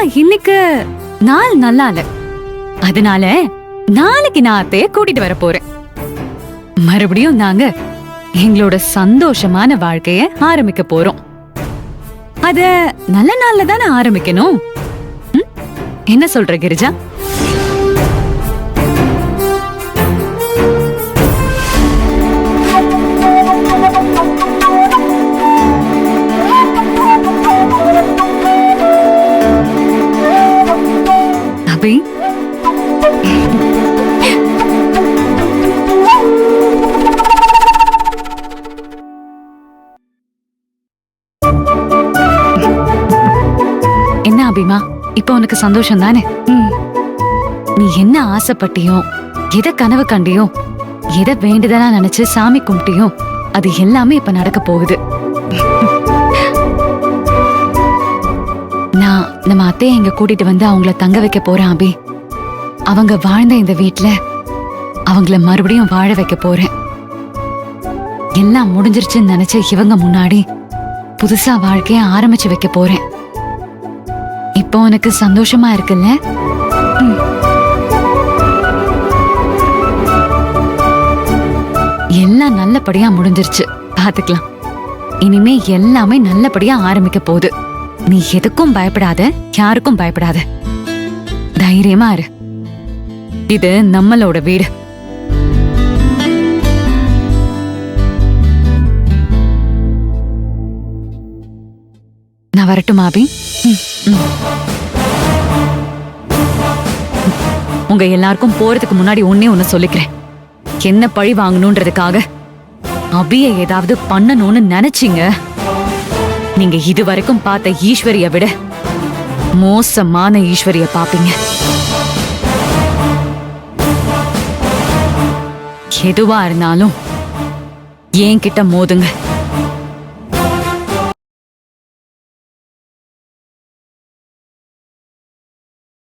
இன்னைக்கு நாள் நல்லா இல்ல, அதனால நாளைக்கு நான் அத்தைய கூட்டிட்டு வர போறேன். மறுபடியும் நாங்க எங்களோட சந்தோஷமான வாழ்க்கைய ஆரம்பிக்க போறோம். அத நல்ல நாள்ல தானே ஆரம்பிக்கணும். என்ன சொல்ற கிரிஜா? அபி, என்ன அபிமா, இப்ப உனக்கு சந்தோஷம் தானே? நீ என்ன ஆசைப்பட்டியோ, எதை கனவு கண்டியோ, எதை வேண்டுதலா நினைச்சு சாமி கும்பிட்டியோ, அது எல்லாமே இப்ப நடக்க போகுது. நான் நம்ம அத்தைய இங்க கூட்டிட்டு வந்து அவங்கள தங்க வைக்க போறேன் அபி. அவங்க வாழ்ந்த இந்த வீட்ல அவங்கள மறுபடியும் வாழ வைக்க போறேன். எல்லாம் முடிஞ்சிருச்சுன்னு நினைச்ச இவங்க முன்னாடி புதுசா வாழ்க்கைய ஆரம்பிச்சு வைக்க போறேன். இப்போ உனக்கு சந்தோஷமா இருக்குல்ல? எல்லாம் நல்லபடியா முடிஞ்சிருச்சு, பாத்துக்கலாம். இனிமே எல்லாமே நல்லபடியா ஆரம்பிக்க போகுது. நீ எதுக்கும் பயப்படாத, யாருக்கும் பயப்படாத, தைரியமா இரு. இது நம்மளோட வீடு. நான் வரட்டுமா அபி? உங்க எல்லாருக்கும் போறதுக்கு முன்னாடி ஒண்ணு சொல்லிக்கிறேன். என்ன பழி வாங்கணும்ன்றதுக்காக அபிய ஏதாவது பண்ணணும்னு நினைச்சீங்க, நீங்க இதுவரைக்கும் பார்த்த ஈஸ்வரிய விட மோசமான ஈஸ்வரிய பாப்பீங்க. எதுவா இருந்தாலும் என்கிட்ட மோதுங்க.